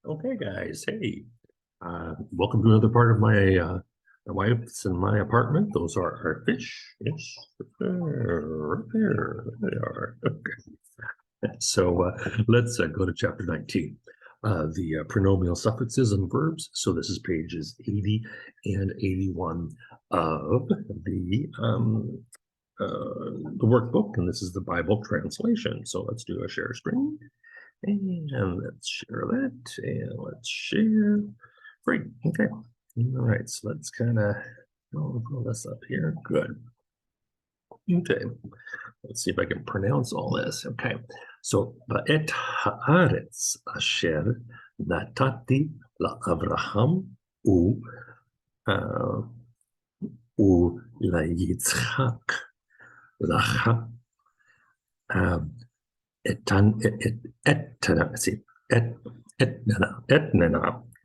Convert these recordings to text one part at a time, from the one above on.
Okay, guys. Hey, welcome to another part of my wife's and my apartment. Those are our fish. Yes, right there. They are. Okay. So let's go to chapter 19. The pronominal suffixes and verbs. So this is pages 80 and 81 of the workbook, and this is the Bible translation. So let's do a share screen. And let's share that, and let's share. Great, okay. All right, so let's kind of pull this up here. Good. Okay, let's see if I can pronounce all this. Okay, so Ba'et haaretz asher natati la'Avraham u laYitzchak lacha etnena,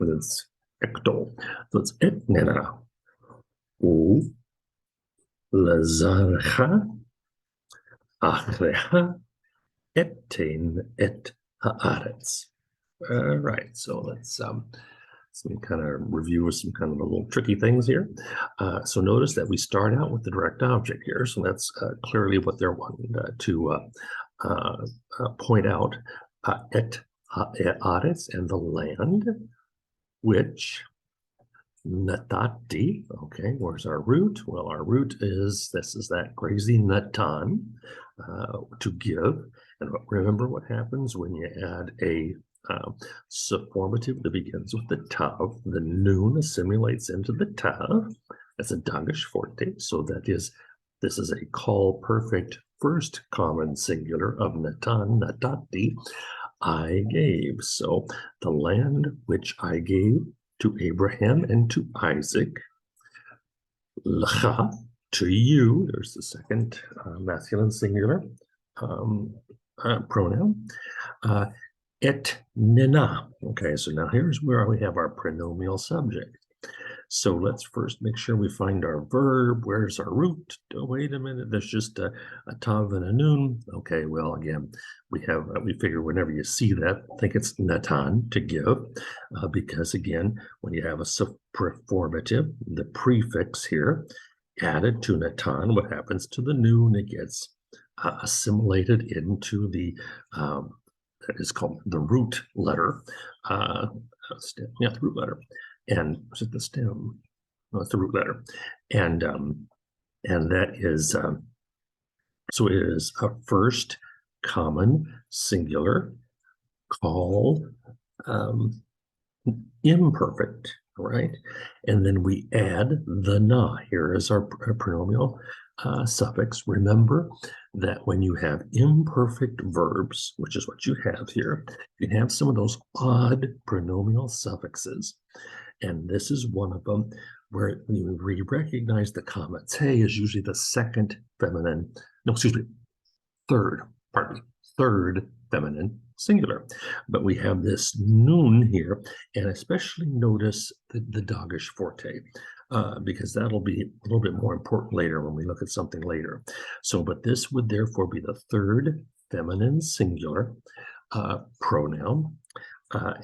it's ecto. So it's etnena. U lazarcha achrecha etain et haaretz. All right, so let's kind of review some kind of a little tricky things here. So notice that we start out with the direct object here. So that's clearly what they're wanting to point out. Et haaretz, and the land, which natati. Okay, where's our root? Well, our root is, this is that crazy natan, to give. And remember what happens when you add a subformative that begins with the tav. The noon assimilates into the tav. That's a dagesh forte. So this is a call perfect first common singular of natan, natati, I gave. So the land which I gave to Abraham and to Isaac, lecha, to you. There's the second masculine singular pronoun. Et nena. Okay, so now here's where we have our pronominal subject. So let's first make sure we find our verb. Where's our root? Oh, wait a minute, there's just a tav and a noon. Okay, well, again, we figure whenever you see that, think it's natan, to give, because again, when you have a subformative, the prefix here added to natan, what happens to the noon? It gets assimilated into the that is called the root letter. The root letter. And is it the stem? No, it's the root letter. And that is, so it is a first common singular called imperfect, right? And then we add the na. Here is our pronominal suffix. Remember that when you have imperfect verbs, which is what you have here, you have some of those odd pronominal suffixes. And this is one of them where we recognize the comma. Te is usually the second feminine, no, excuse me, third feminine singular. But we have this noon here, and especially notice the dagesh forte, because that'll be a little bit more important later when we look at something later. So, but this would therefore be the third feminine singular pronoun.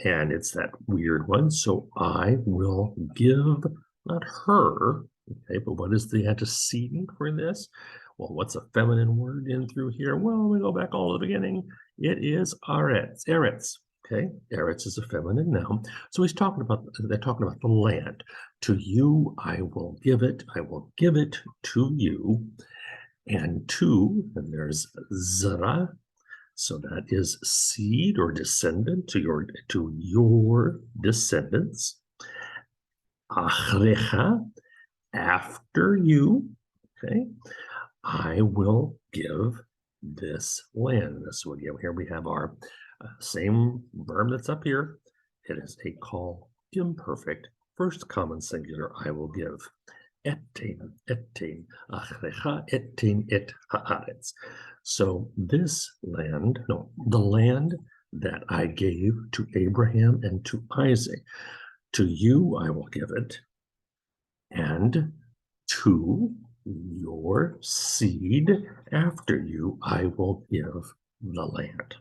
And it's that weird one. So I will give, not her, okay, but what is the antecedent for this? Well, what's a feminine word in through here? Well, we go back all to the beginning. It is eretz, okay? Eretz is a feminine noun. So they're talking about the land. To you, I will give it to you. And there's zara. So that is seed or descendant to your descendants. Achrecha, after you, okay, I will give this land. So again, here we have our same verb that's up here. It is a call imperfect, first common singular, I will give. Etain, achrecha etain et haaretz. So this land, the land that I gave to Abraham and to Isaac, to you I will give it, and to your seed after you I will give the land.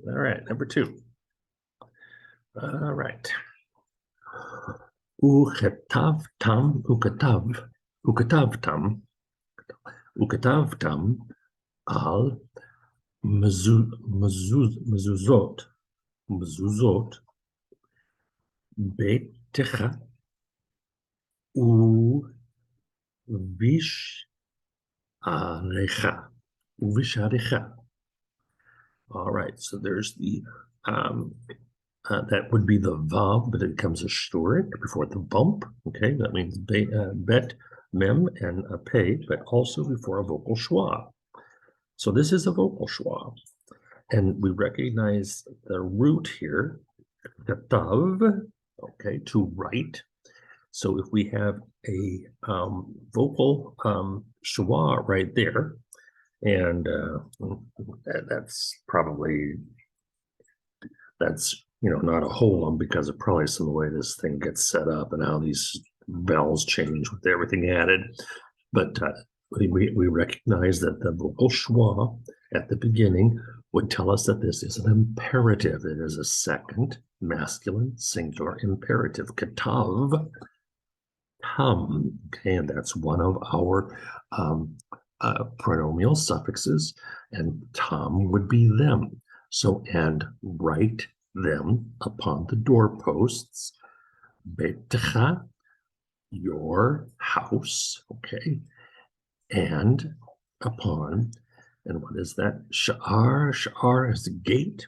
All right, number 2. All right. Uketavtam, uketavtam al mezuzot betecha uvisharecha. All right, so there's the that would be the vav, but it becomes a shturik before the bump. Okay, that means bet, mem, and a pay, but also before a vocal schwa. So this is a vocal schwa, and we recognize the root here, katav, okay, to write. So if we have a vocal schwa right there, and that's not a whole one because of probably some of the way this thing gets set up and how these vowels change with everything added. But we recognize that the vocal schwa at the beginning would tell us that this is an imperative. It is a second masculine singular imperative. Katav, tam. Okay, and that's one of our pronominal suffixes, and tam would be them. So, and write them upon the doorposts. Betecha, your house, okay, and upon, and what is that? Sha'ar, sha'ar is the gate.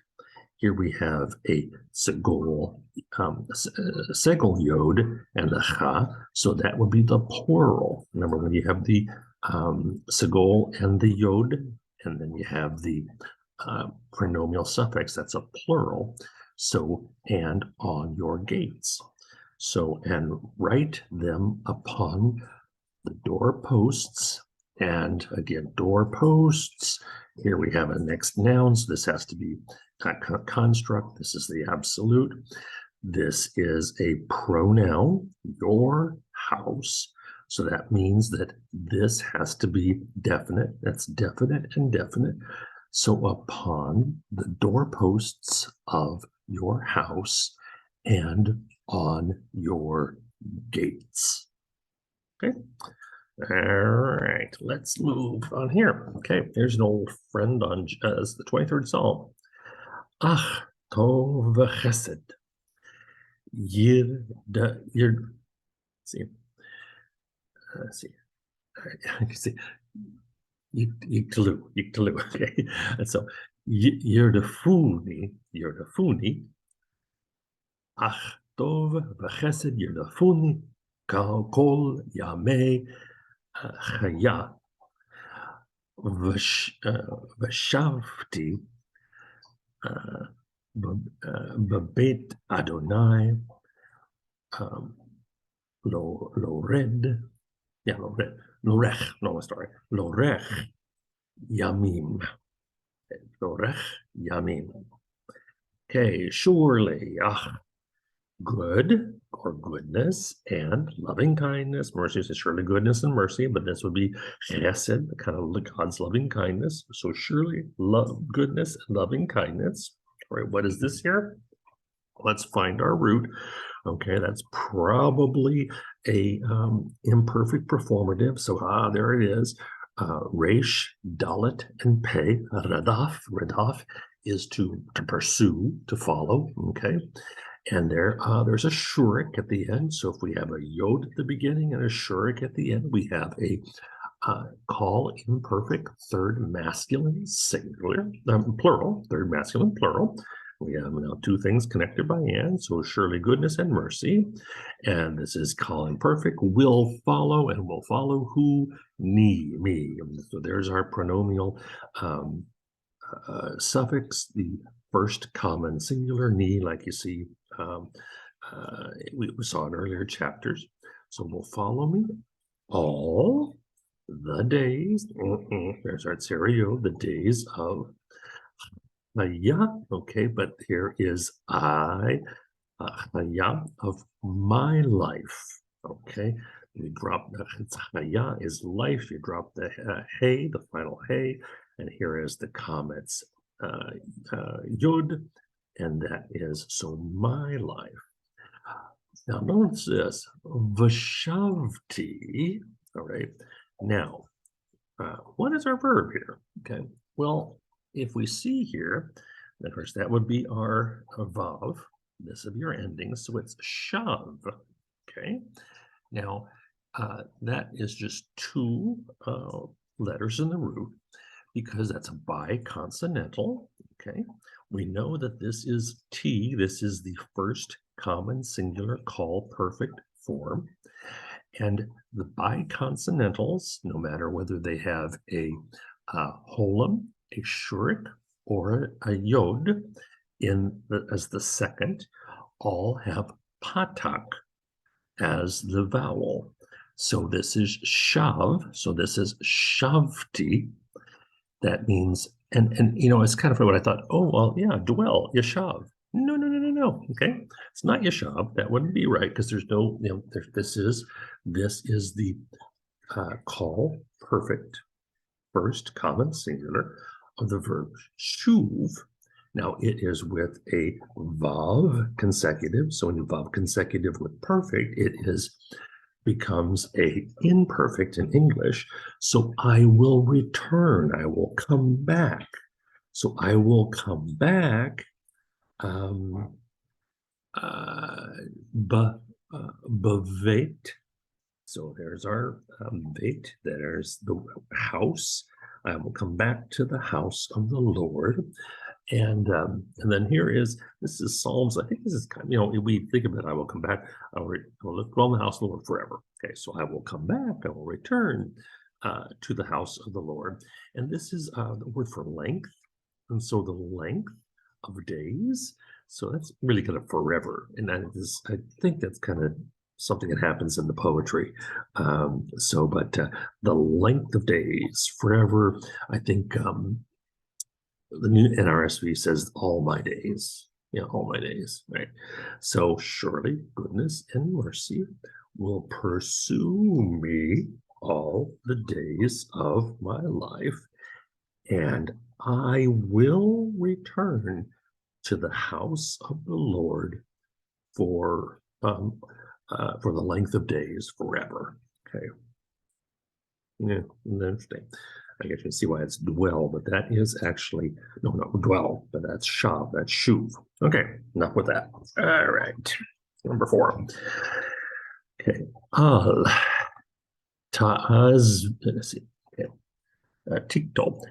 Here we have a segol, segol yod, and the cha, so that would be the plural. Remember, when you have the segol and the yod, and then you have the pronominal suffix, that's a plural. So, and on your gates. So, and write them upon the doorposts. And again, doorposts. Here we have a next noun. So this has to be a construct. This is the absolute. This is a pronoun, your house. So that means that this has to be definite. That's definite and definite. So upon the doorposts of your house and on your gates. Okay. All right, let's move on here. Okay, here's an old friend on the 23rd Psalm. Ach, tov v'chesed. See. Let's see. I can see. Yiktalu, okay. And so, Yerdafuni, Ach, tov v'chesed Yerdafuni, kol yamei chaya, v'shavti b'beit Adonai, lorech yamim. Lorech yamim. Okay, surely, good or goodness and loving kindness. Mercy is surely goodness and mercy, but this would be chesed, kind of God's loving kindness. So surely love, goodness, and loving kindness. All right, what is this here? Let's find our root. Okay, that's probably a imperfect performative. So there it is. Resh, dalet, and pei. Radaf is to pursue, to follow. Okay. And there's a shurik at the end. So if we have a yod at the beginning and a shurik at the end, we have a call imperfect third masculine singular, plural, third masculine plural. We have now two things connected by and, so surely goodness and mercy. And this is call imperfect, will follow, and will follow who? Me. So there's our pronominal suffix, the first common singular, ni, like you see we saw in earlier chapters. So will follow me all the days. There's our tserio, the days of Chaya. Okay, but here is Chaya of my life. Okay, you drop the Chaya is life. You drop the hey, the final hey, and here is the comments. Yod and that is, so my life. Now notice this, Vashavti, all right. Now, what is our verb here? Okay, well, if we see here, of course, that would be our vav. This would be our ending, so it's shav. Okay, now that is just two letters in the root because that's a biconsonantal. Okay, we know that this is T. This is the first common singular call perfect form. And the biconsonantals, no matter whether they have a holum, a shurik, or a yod as the second, all have patak as the vowel. So this is shav. So this is shavti. That means, and you know, it's kind of what I thought. Oh well, yeah, dwell, yashav. No. Okay, it's not yashav. That wouldn't be right because there's no, you know, this is the call perfect first common singular of the verb shuv. Now it is with a vav consecutive. So when you vav consecutive with perfect, it becomes a imperfect in English. So I will return. I will come back. So I will come back. Bevet. So there's our beit. There's the house. I will come back to the house of the Lord. And then this is Psalms. I think this is kind of, you know, we think of it, I will come back. I will dwell in the house of the Lord forever. Okay, so I will come back. I will return to the house of the Lord. And this is the word for length. And so the length of days. So that's really kind of forever. And I think that's kind of something that happens in the poetry. But the length of days forever, I think the new NRSV says all my days. Yeah, all my days, right? So surely goodness and mercy will pursue me all the days of my life, and I will return to the house of the Lord for the length of days forever. Okay. Yeah, interesting. I guess you can see why it's dwell, but that is actually, no, not dwell, but that's shav, that's shuv. Okay, enough with that. All right, number 4. Okay, al, ta'az, let's see, okay, tikto,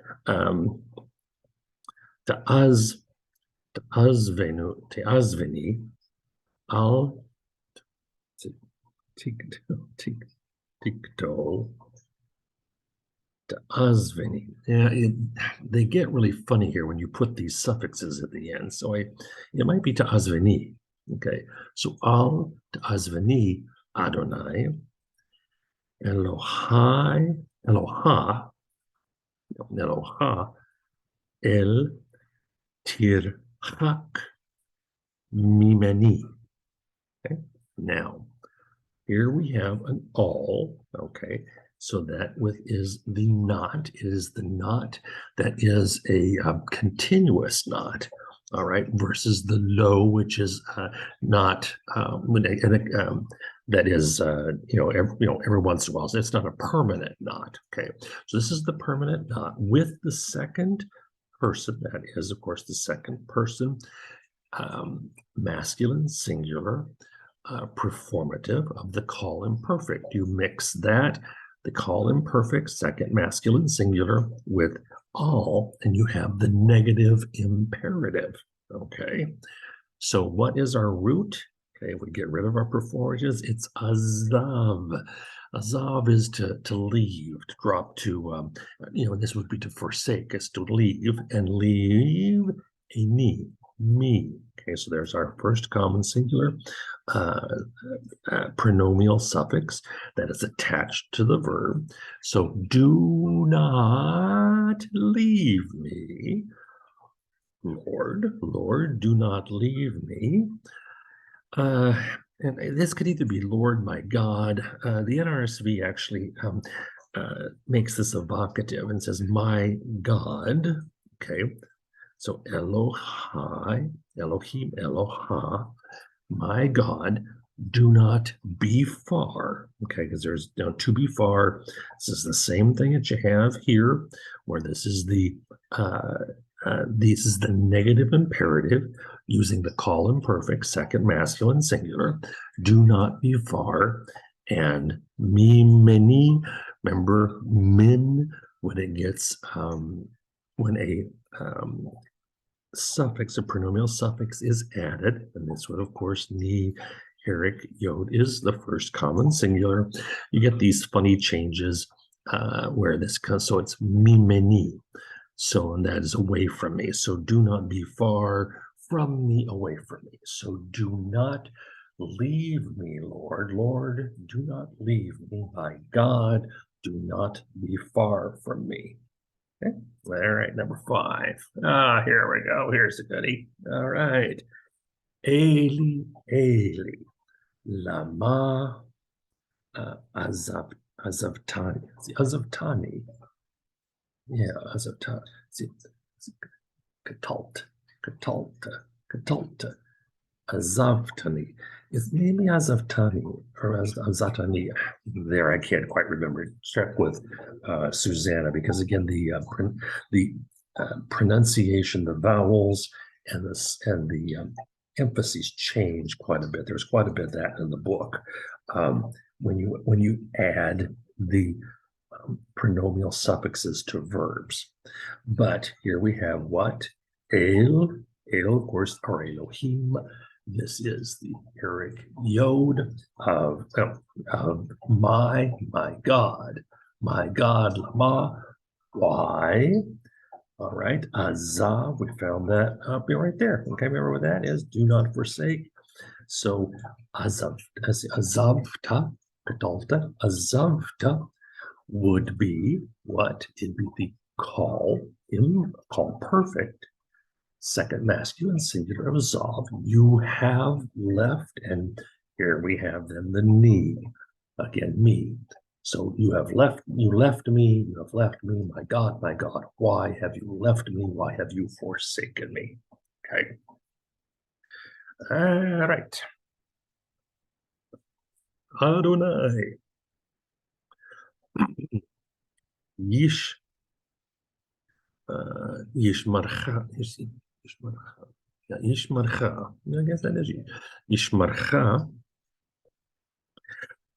ta'azveni, al, tikto, Ta'azveni. Yeah, they get really funny here when you put these suffixes at the end. So it might be ta'azveni. Okay, so al ta'azveni Adonai Eloha el tirhak mimeni. Okay, now here we have an all. Okay, so that is the knot. It is the knot that is a continuous knot. All right, versus the low, which is not that is every once in a while. So it's not a permanent knot. Okay, so this is the permanent knot with the second person. That is, of course, the second person, masculine singular, performative of the call imperfect. You mix that, the call imperfect, second masculine singular, with all, and you have the negative imperative. Okay, so what is our root? Okay, we get rid of our performatives. It's azav. Azav is to leave, to drop to, and this would be to forsake, is to leave, and leave a me. Okay, so there's our first common singular pronomial suffix that is attached to the verb. So do not leave me, Lord, do not leave me. And this could either be Lord, my God. The NRSV actually makes this evocative and says, my God. Okay, So Elohai, Elohim, Eloha, my God, do not be far. Okay, because there's to be far. This is the same thing that you have here, where this is the negative imperative using the call imperfect, second masculine singular. Do not be far. And me, many. Remember, min when it gets when a suffix, a pronominal suffix is added, and this would, of course, ni, eric, yod is the first common singular. You get these funny changes where this comes, so it's mimeni. So, and that is away from me. So do not be far from me, away from me. So do not leave me, Lord. Lord, do not leave me. My God, do not be far from me. Okay. All right, number 5. Here we go. Here's the goodie. All right. Eli, Eli, lama azavtani. Azavtani. Yeah, azavtani. Katalt, katalta, azavtani. It's maybe azavtani or azatani. There, I can't quite remember. Check with Susanna, because again, the pronunciation, the vowels, and the emphases change quite a bit. There's quite a bit of that in the book. When you add the pronominal suffixes to verbs. But here we have what? El, of course, or Elohim. This is the Eric Yod of my God. My God, Lama. Why? All right. Azav, we found that up right there. Okay, remember what that is? Do not forsake. So azavta, kadalta, azavta would be what? It'd be the call perfect, second masculine singular of zav. You have left, and here we have then the ni, again me. So you left me, my God, why have you left me? Why have you forsaken me? Okay. All right. Adonai. Yish. Yishmarcha. Yeah, Yishmarcha. I guess that is Yishmarcha.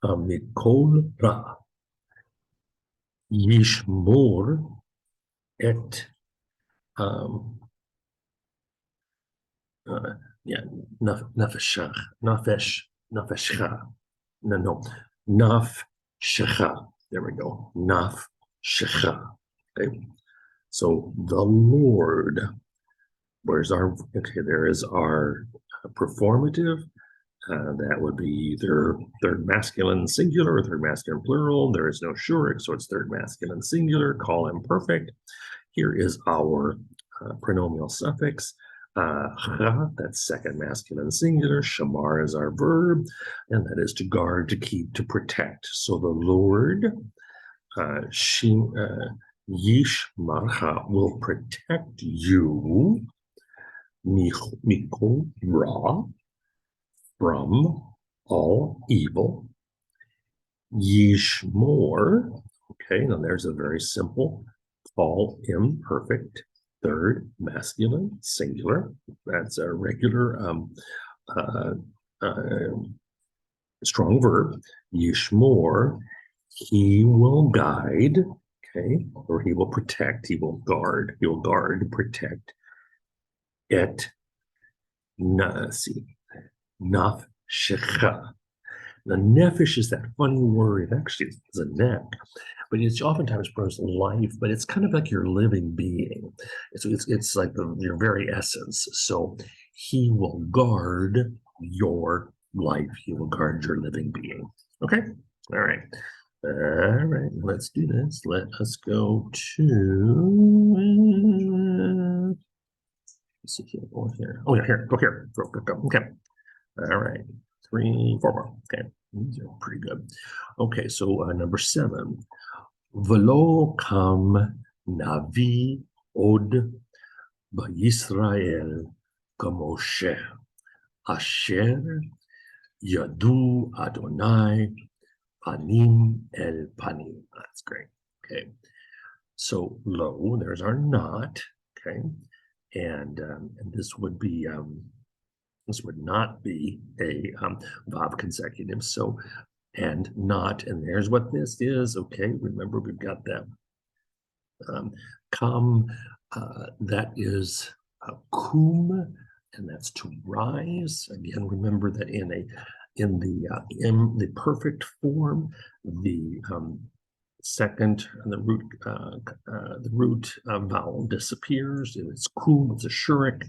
Mikol Ra. Yishmor et nafeshach, nafeshcha. No, nafshecha. There we go. Nafshecha. Okay. So the Lord. Where's our? Okay, there is our performative. That would be either third masculine singular or third masculine plural. There is no shurik, so it's third masculine singular, call imperfect. Here is our pronominal suffix. That's second masculine singular. Shamar is our verb, and that is to guard, to keep, to protect. So the Lord, Yishmarcha, will protect you, Mikol Ra, from all evil. Yishmor, okay, now there's a very simple call imperfect, third masculine singular. That's a regular strong verb. Yishmor, he will guide, okay, or he will protect, he will guard, protect. Et nasi. Nafshecha. The nefesh is that funny word. Actually, it's a neck, but it's oftentimes pronounced life, but it's kind of like your living being. It's like your very essence. So he will guard your life. He will guard your living being. Okay? All right. All right. Let's do this. Let us go to... let's see here. Go here. Oh, yeah, here. Go here. Go. Okay. All right. 3, 4 more. Okay. These are pretty good. Okay, so number 7. Velo kam navi od Yisrael Moshe Asher Yadu Adonai Panim El Panim. That's great. Okay. So lo, there's our not. Okay. And this would be this would not be a vav consecutive. So and not, and there's what this is. Okay, remember we've got that come, that is kum, and that's to rise. Again, remember that in the perfect form, the second and the root vowel disappears. It's kum, it's a shurik.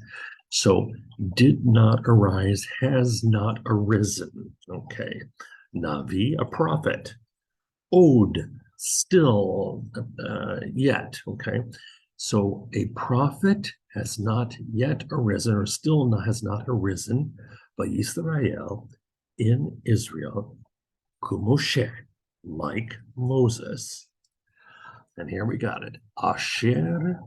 So did not arise, has not arisen. Okay. Navi, a prophet. Od, still, yet. Okay. So a prophet has not yet arisen, or still has not arisen, but Yisrael in Israel, Kumoshe, like Moses. And here we got it. Asher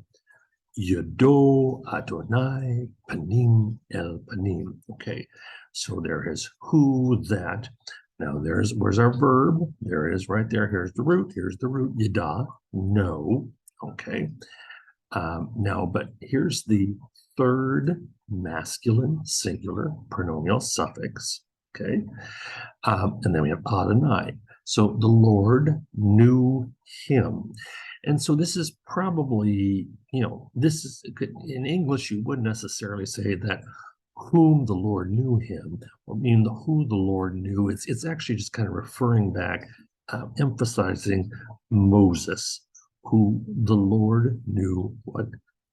Yado Adonai Panim El Panim. Okay, so there is who, that. Now where's our verb? There it is right there. Here's the root. Yada, no. Okay. Now, but here's the third masculine singular pronominal suffix. Okay. And then we have Adonai. So the Lord knew him. And so this is probably, this is in English, you wouldn't necessarily say that whom the Lord knew him, or mean who the Lord knew. It's actually just kind of referring back, emphasizing Moses, who the Lord knew what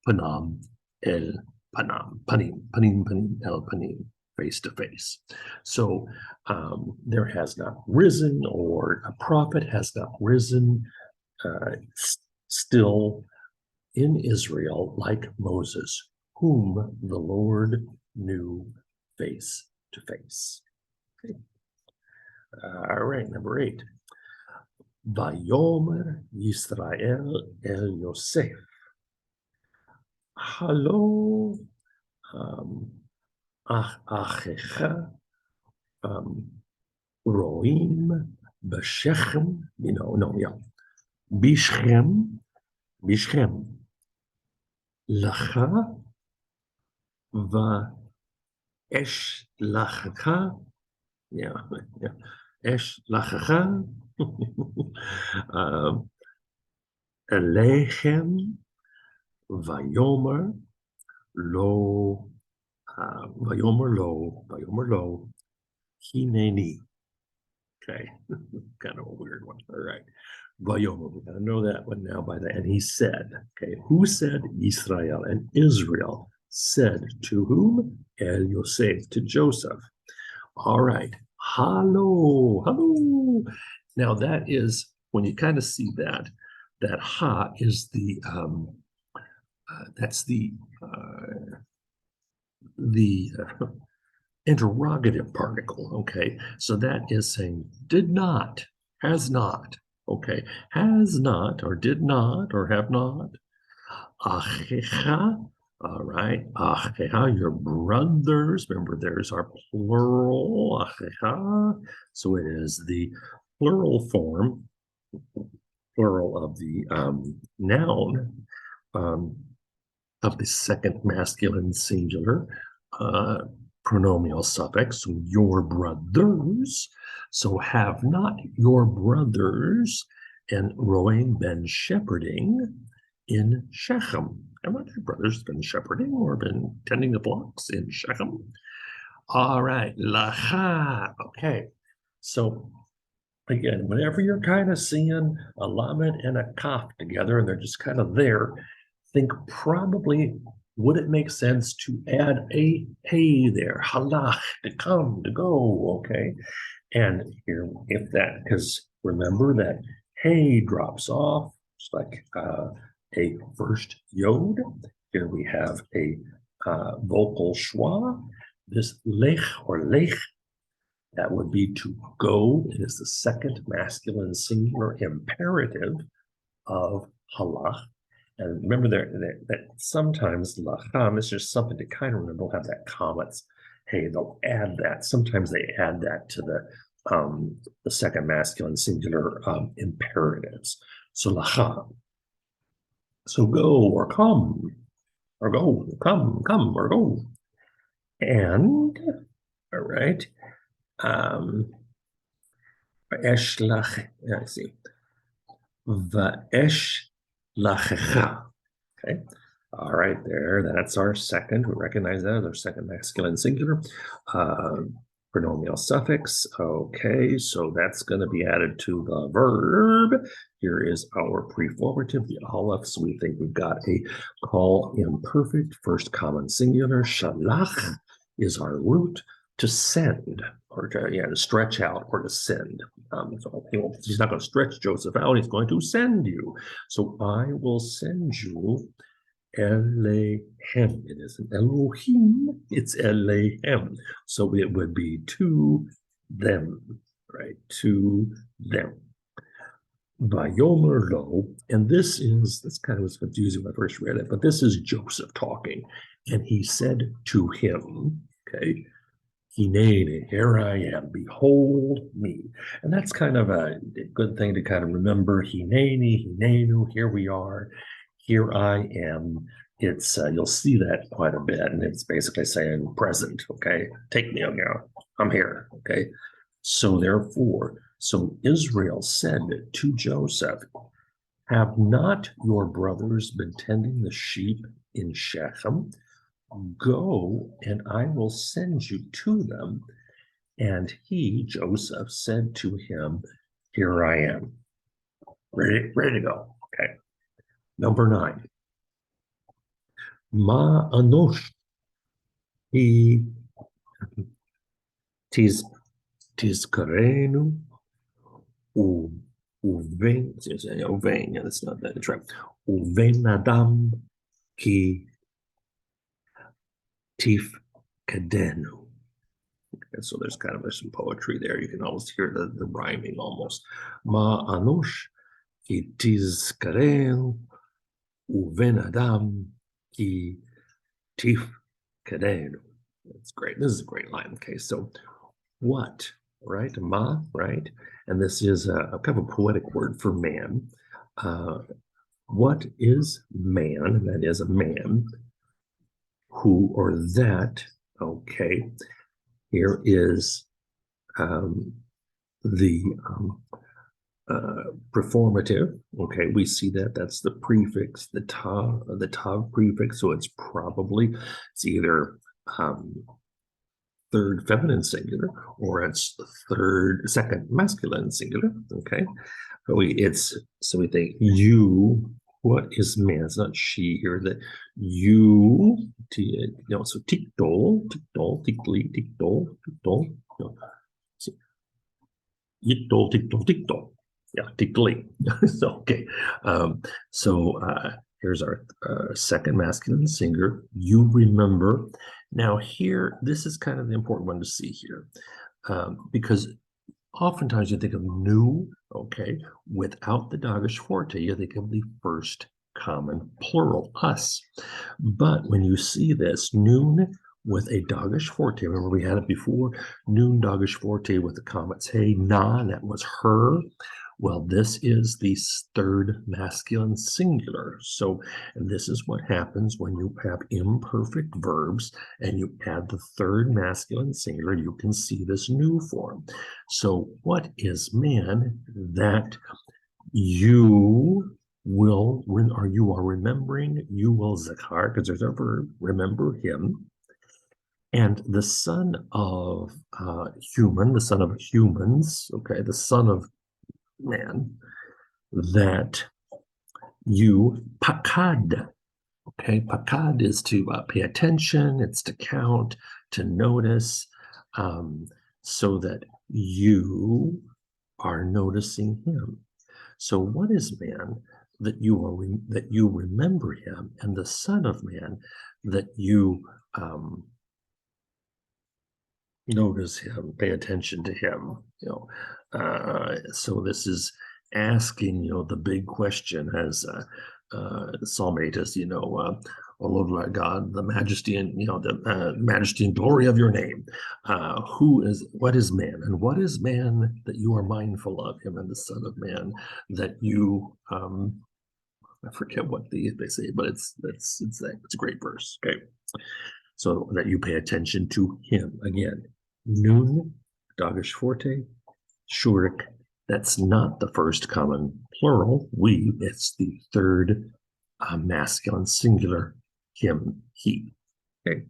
Panam El Panam, Panim El Panim, face to face. So there has not risen, or a prophet has not risen still in Israel like Moses, whom the Lord knew face to face. Okay. All right, number 8. Vayomer Yisrael El Yosef. Halo Achecha Roim B'Shechem. Bishchem Lacha Esh Lachacha, Esh Lachacha, Elechem, Vayomer Lo, Hineni. Okay, kind of a weird one. All right. Vayomer, we gotta know that one now by that. And he said, okay, who said? Israel, and Israel said to whom? El Yosef, to Joseph. All right. Hello. Now that is, when you kind of see that ha is the that's the interrogative particle. Okay, so that is saying did not, has not. Okay, has not, or did not, or have not. Achecha. All right, achecha, your brothers. Remember, there's our plural, achecha. So it is the plural form, plural of the noun of the second masculine singular pronominal suffix. So your brothers. So have not your brothers and Roem been shepherding in Shechem. Have not your brothers been shepherding or been tending the flocks in Shechem? All right, lacha. Okay, so again, whenever you're kind of seeing a lamed and a kaf together and they're just kind of there, think probably would it make sense to add a hey there, halach, to come, to go, okay? And here, if that, because remember that hey drops off, it's like a first yod. Here we have a vocal schwa. This lech or lech, that would be to go. It is the second masculine singular imperative of halach. And remember that sometimes lacham is just something to kind of remember. We'll have that comets. Hey, they'll add that. Sometimes they add that to the second masculine singular imperatives. So lacham. So go or come or go, come or go. And all right. Eshlach, I see. Va'esh lachecha. Okay. All right, there. That's our second. We recognize that as our second masculine singular. Pronominal suffix. Okay, so that's going to be added to the verb. Here is our preformative, the aleph. So we think we've got a call imperfect, first common singular. Shalach is our root, to send, or to stretch out, or to send. So he's not going to stretch Joseph out. He's going to send you. So I will send you Elohim. It isn't Elohim, it's Elohim. So it would be to them, right? To them. Vayomer lo, and this kind of was confusing when I first read it, but this is Joseph talking. And he said to him, okay, Hineni, here I am, behold me. And that's kind of a good thing to kind of remember. Hineni, Hinenu, here we are, here I am. It's you'll see that quite a bit, and it's basically saying present, okay? Take me now, I'm here, okay? So therefore, so Israel said to Joseph, have not your brothers been tending the sheep in Shechem? Go, and I will send you to them. And he, Joseph, said to him, here I am. Ready to go. Okay. Number 9. Ma anosh he tizkarenu uven, yeah, that's not that, it's right. Uven adam ki tif kadenu. And so there's kind of some poetry there. You can almost hear the rhyming almost. Ma anush ki tizkarenu uven adam ki tif kadenu. That's great. This is a great line. Okay, so what, right? Ma, right? And this is a kind of a poetic word for man. What is man? That is a man who or that, okay. Here is the performative. Okay, we see that that's the prefix, the tav prefix. So it's either third feminine singular, or it's second masculine singular. Okay, so we think you. What is man? It's not she here. That you, so tiktol, tikli, tiktol. Tiktol. Yeah, tikli. So, okay. Here's our second masculine singular. You remember. Now here, this is kind of the important one to see here, because oftentimes you think of new, okay, without the Dagesh forte, you think of the first common plural, us. But when you see this, noon with a Dagesh forte, remember we had it before, noon Dagesh forte with the comets, hey, na, that was her. Well, this is the third masculine singular. So, and this is what happens when you have imperfect verbs and you add the third masculine singular, you can see this new form. So what is man? That you will, or you are remembering, you will zakar, because there's a verb, remember him. And the son of human, the son of humans, okay, the son of man, that you pakad. Okay, pakad is to pay attention, it's to count, to notice, so that you are noticing him. So what is man? That you remember him, and the son of man, that you notice him, pay attention to him. So this is asking, the big question, as Psalm 8 is, O Lord our God, the majesty and the majesty and glory of your name. What is man, and what is man that you are mindful of him, and the Son of Man that you I forget what they say, but it's a great verse. Okay, so that you pay attention to him again. Nun, Dagesh Forte, Shurik. That's not the first common plural. We. It's the third masculine singular. Him, he. Okay,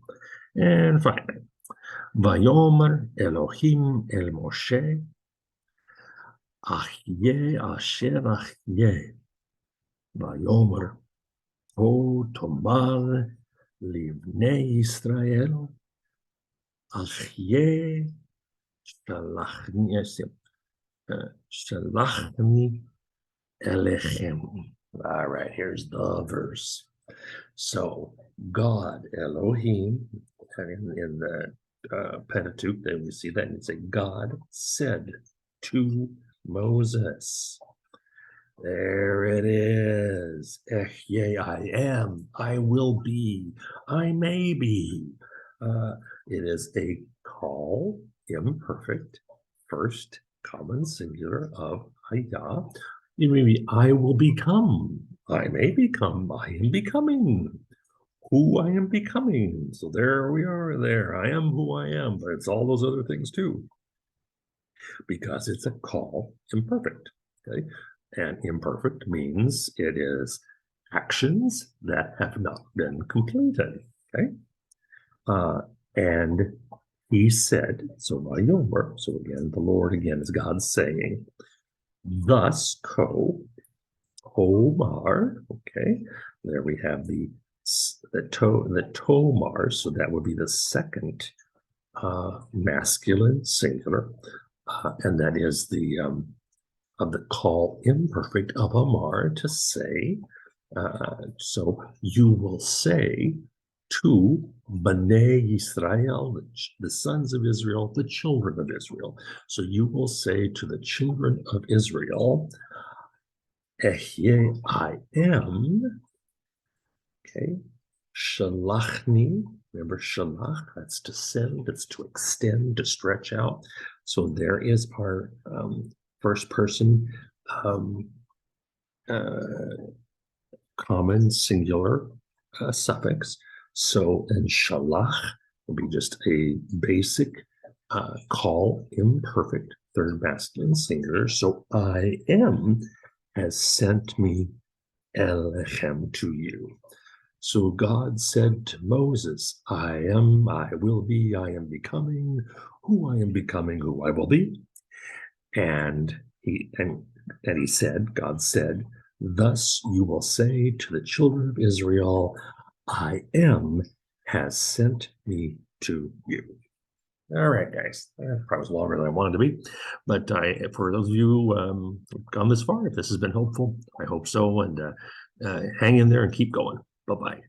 and finally, Vayomer Elohim el Moshe, Achye asher achye. Vayomer o tomar livnei Israel, Achye shalachni elechem. All right, here's the verse. So God, Elohim, in the Pentateuch, then we see that and say, God said to Moses. There it is. Yea, I am, I will be, I may be. It is a call, imperfect, first common singular of Hayah. It may be, I will become, I may become, I am becoming, who I am becoming. So there we are there. I am who I am, but it's all those other things too. Because it's a call imperfect, okay? And imperfect means it is actions that have not been completed, okay? And he said, so Vayomer, so again, the Lord again is God saying, thus Tomar, okay, there we have the Tomar, so that would be the second masculine singular, and that is the of the call imperfect of Amar to say, so you will say to Bnei Yisrael, the sons of Israel, the children of Israel. So you will say to the children of Israel, Ehyeh, I am, okay, Shalachni, remember Shalach, that's to send, that's to extend, to stretch out. So there is our first person common singular suffix. So, and Shalach will be just a basic call imperfect third masculine singular. So I am has sent me Elechem to you. So God said to Moses, I am, I will be, I am becoming, who I am becoming, who I will be. And he said, God said, thus you will say to the children of Israel, I am has sent me to you. All right, guys, that probably was longer than I wanted to be, but for those of you who've gone this far, if this has been helpful, I hope so, and hang in there and keep going. Bye-bye.